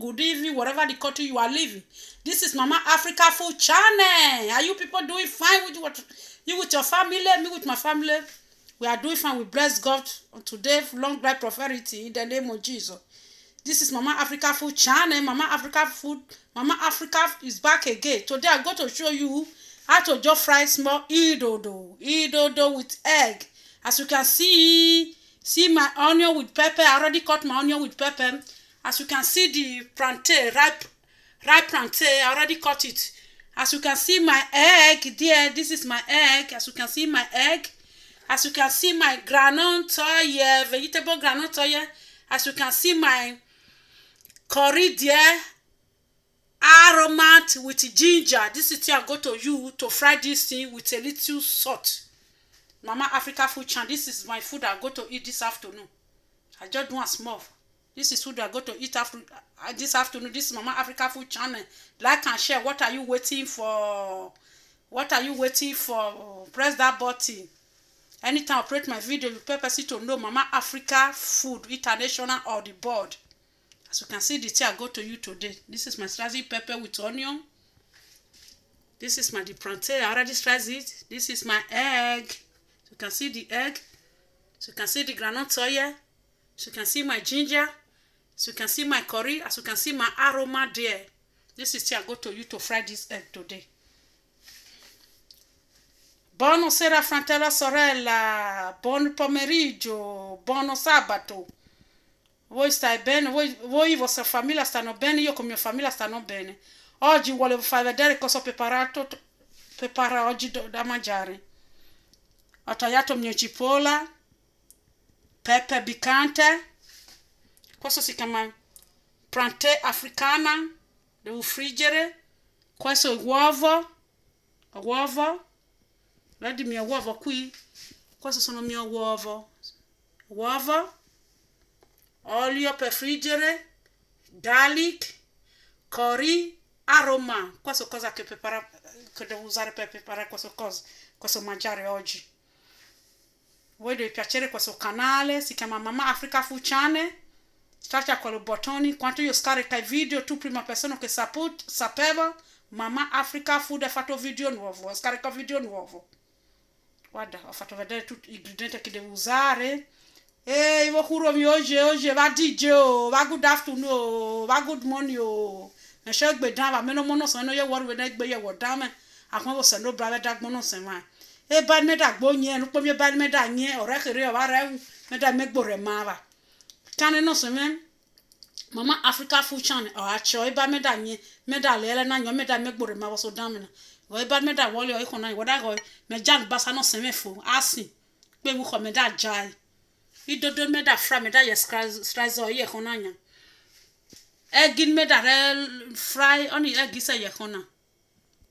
good evening, whatever the country you are living. This is Mama Africa Food Channel. Are you people doing fine with what you with your family? Me with my family. We are doing fine. We bless God today. Long life prosperity in the name of Jesus. This is Mama Africa Food Channel. Mama Africa Food. Mama Africa is back again. Today I'm going to show you how to just fry small idodo. Idodo with egg. As you can see my onion with pepper. I already cut my onion with pepper. As you can see the plantain, ripe plantain, I already cut it. As you can see my egg there, this is my egg. As you can see my egg. As you can see my groundnut oil, vegetable groundnut oil. As you can see my curry there, aromat with ginger. This is what I'm going to use to fry this thing with a little salt. Mama Africa Food Channel. This is my food I'm going to eat this afternoon. I just do a small. This is food I'm going to eat after this afternoon. This is Mama Africa Food Channel. Like and share. What are you waiting for? What are you waiting for? Press that button. Anytime I operate my video, you purpose to know Mama Africa Food International or the board. As you can see, the tea I go to you today. This is my sliced pepper with onion. This is my plantain. I already sliced it. This is my egg. So you can see the egg. So you can see the groundnut oil. So you can see my ginger. So you can see my curry. As you can see my aroma there. This is tea I go to you to fry this egg today. Buonasera fratello sorella, buon pomeriggio, buon sabato. Voi stai bene? Voi e vostra famiglia stanno bene? Io con mia famiglia stanno bene. Oggi volevo far vedere cosa ho preparato oggi da mangiare. Ho tagliato mia cipolla, pepe piccante. Questo si chiama plantain africana. Devo friggere. Questo è uovo. Vedi il mio uovo qui? Questo sono il mio uovo. Olio per friggere, garlic, curry, aroma. Questo cosa che devo usare per preparare questo mangiare oggi. Voi deve piacere questo canale, si chiama Mama Africa Food Channel. Schiaccia quello bottone. Quando io scarico i video, tu prima persona che sapeva, Mama Africa Food ha fatto video nuovo, scarica video nuovo. Guarda, ho fatto vedere tutti gli ingredienti che devo usare. Ehi, oggi va DJ, va good afternoon, va good morning. Ne shall be down, I mean, no, so no, you want to be your damn. I want to no brother that monos and mine. Eh, bad me that bone, and put your bad me that near or record of our me that make bore mava. Can no, so man. Mama Africa Food Channel, or I show by me that near, me that Lena, and your me that make bore mava so damn. Go bad me that wall your economy, what I go, me Jan Bassano Semefo, asking. Baby, come me that jai. You don't me that fry me that your strides or ye honanya. Egg in me that fry only egg is a yahona.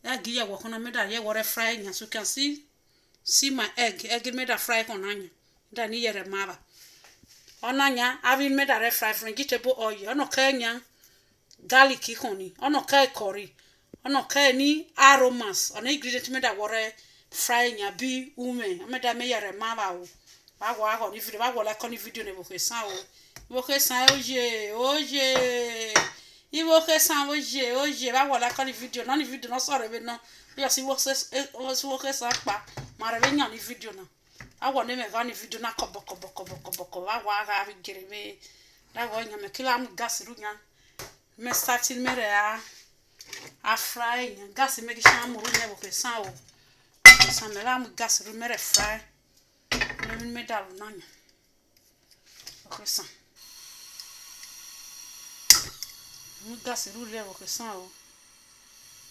Egg ya wakona me that ye were frying as you can see my egg in me that fry honanya. Then ye a mava. Onanya, having made a fry from vegetable oil, no kenya, garlic honey, no curry, no any aromas, on ingredient me that were frying ya be ume. I made a mayor a mava. Bagwa if you like on video ne boke san oje iboke san oje bagwa like on video no video no sorry be no you see work san pa mara be nya ni video na awo ne me ga ni video na koboko bagwa ga bi gerebe da go nya me kila am gas ru nya me starting me re a fry nya gas me gi shan mu ru ne boke san o san me la am gas ru me re fry me dal nanya. Okay, son. We gas it really okay, son.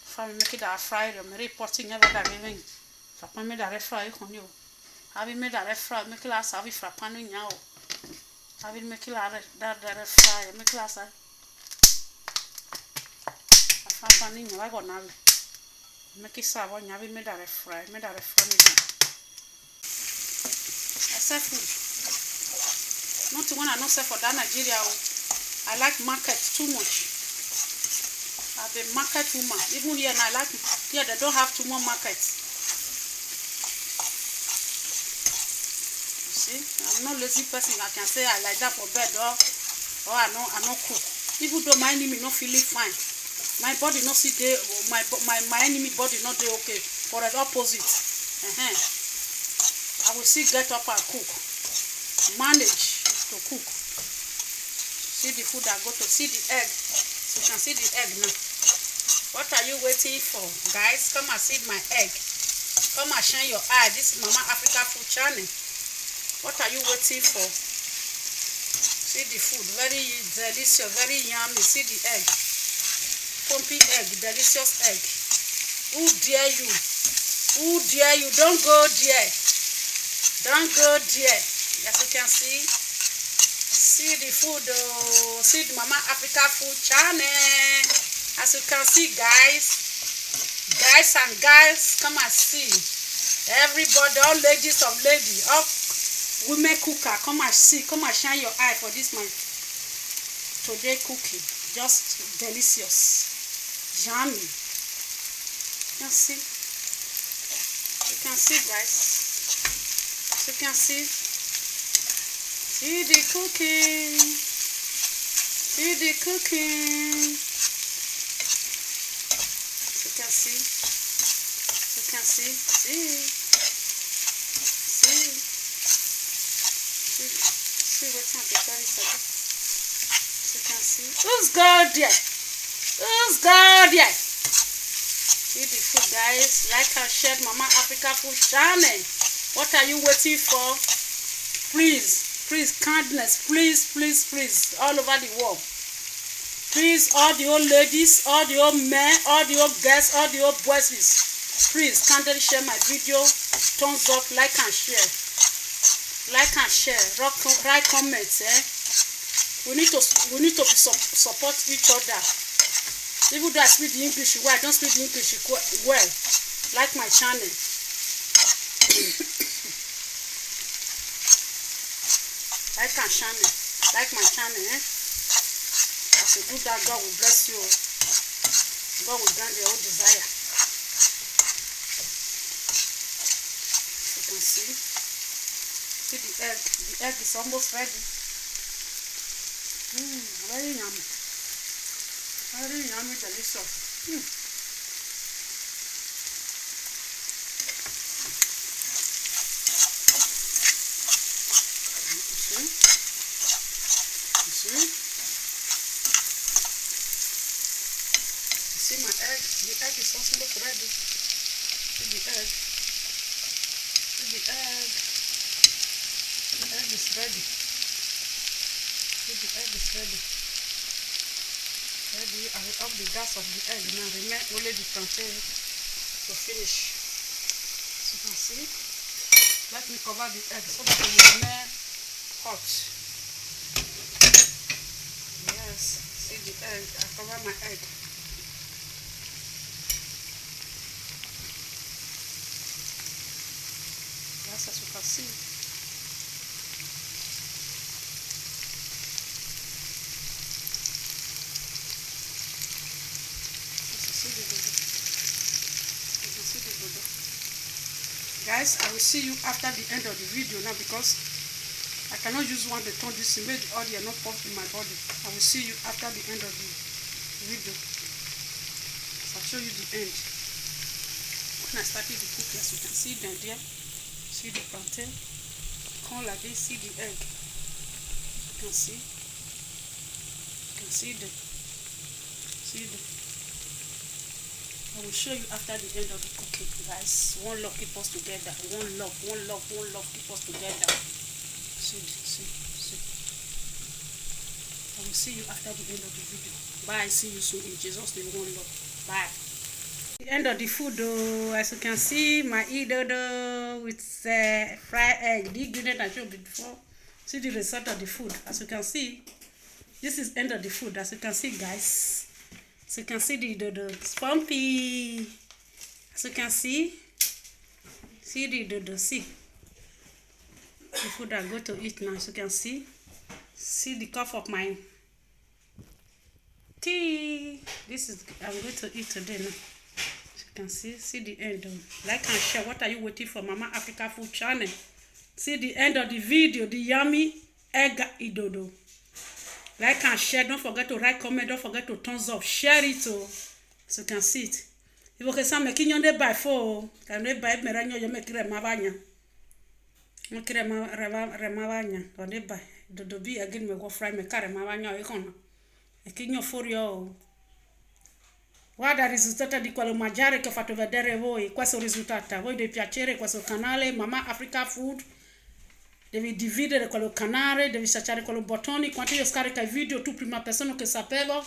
Family make it a fry. I'm reporting never that even. Papa made a fry on you. Having made a fry, make class have it for panning now. Having make that fry, make class. I found panning. I got now. Make it sour. Having made a fry, made a fry. Food. Not one I not say for that Nigeria. I like market too much. I'm a market woman. Even here, and I like here they don't have too much markets. You see, I'm not lazy person. I can say I like that for bed or I know cook. Even though my enemy not feeling fine, my body not see dey, my enemy body not dey okay, for the opposite. I will still get up and cook, manage to cook. See the food I go to, see the egg. So you can see the egg now. What are you waiting for, guys? Come and see my egg. Come and shine your eye. This is Mama Africa Food Channel. What are you waiting for? See the food, very delicious, very yummy. See the egg, pumpy egg, delicious egg. Who dare you? Who dare you? Don't go there. Don't go there. As you can see the food. Oh, see the Mama Africa Food Channel. As you can see, guys and guys, come and see. Everybody, all ladies of lady, all women cooker, come and see, come and shine your eye for this my today cooking. Just delicious, yummy. You can see, guys. You can see the cooking, see the cooking. You can see what's happening. You can see. Who's God there? Who's God there? See the food, guys. Like and share Mama Africa Food Channel. What are you waiting for? Please, kindness. Please, all over the world. Please, all the old ladies, all the old men, all the old girls, all the old boys, please kindly share my video. Thumbs up, like and share. Like and share. Write comments. We need to support each other. Even though I speak the English well, I don't speak the English well. Like my channel. Like my channel. As you do that, God will bless you. God will grant your own desire. You can see the egg. The egg is almost ready. Very yummy. Very yummy, delicious. You see my egg? The egg is almost ready. See the egg. The egg is ready. See the egg is ready. I will up the gas of the egg now. Remain only the plantain to finish. As you can see, let me cover the egg so that it will remain hot. Yes, see the egg. I cover my egg. Yes, as you can see. Guys, I will see you after the end of the video now, because I cannot use one to turn this to make the audio not pop in my body. I will see you after the end of the video. So I'll show you the end. When I started the cooking, as you can see down there, see the plantain, come like this, see the egg. You can see. I will show you after the end of the cooking, guys. One love keep us together. One love keep us together. See. I will see you after the end of the video. Bye. See you soon in Jesus' name. One love. Bye. The end of the food, though, as you can see, my dodo with fried egg. The ingredient I showed before. See the result of the food. As you can see, this is end of the food. As you can see, guys. So you can see the dodo spumpy. As you can see the dodo. See the food I go to eat now. As you can see the cup of my tea. This is I'm going to eat today now. As you can see the end. Like and share. What are you waiting for? Mama Africa Food Channel. See the end of the video. The yummy egg idodo. Like and share. Don't forget to write comment. Don't forget to thumbs up. Share it so you can see it. If you can make it by four, can they buy me ranyo? You make it mavanya. Make it remavanya. Can they buy? Do be again me go fry me carry mavanya. You can. Making your for you. Guarda il risultato di quello mangiare che ho fatto vedere voi. Questo è il risultato. Voi deve piacere questo canale Mama Africa Food. Devi dividere quello canale, devi cercare quello bottone. Quando io scarico i video, tu prima persona che sapevo,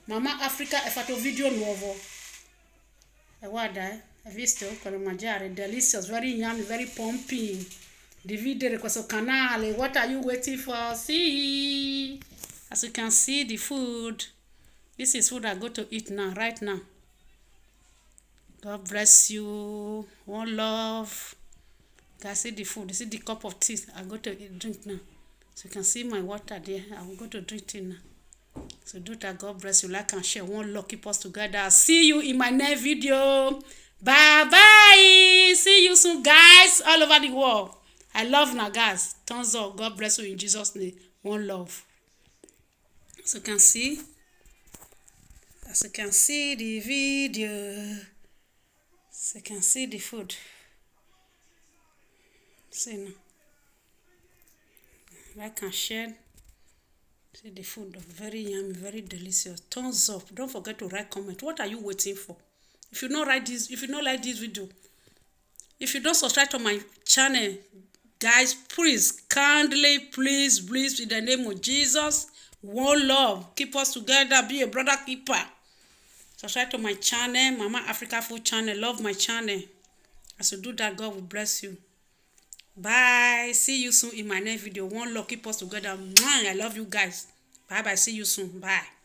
Mama Africa ha fatto video nuovo. E guarda, hai visto quello mangiare? Delicious, very yummy, very pumping. Dividere questo canale. What are you waiting for? See? As you can see, the food. This is food I go to eat now, right now. God bless you. One love. Guys, see the food. See the cup of tea I go to eat, drink now. So you can see my water there. I will go to drink tea now. So do that. God bless you. Like and share. One love. Keep us together. I'll see you in my next video. Bye-bye. See you soon, guys. All over the world. I love you, guys. Thumbs up. God bless you in Jesus' name. One love. So you can see. As you can see the video, so you can see the food. See now. Like and share. See the food, very yummy, very delicious. Thumbs up. Don't forget to write comment. What are you waiting for? If you not like this video, if you don't subscribe to my channel, guys, please, kindly, please, in the name of Jesus, one love. Keep us together. Be a brother keeper. Subscribe to my channel, Mama Africa Food channel. Love my channel. As you do that, God will bless you. Bye. See you soon in my next video. One love. Keep us together. I love you guys. Bye-bye. See you soon. Bye.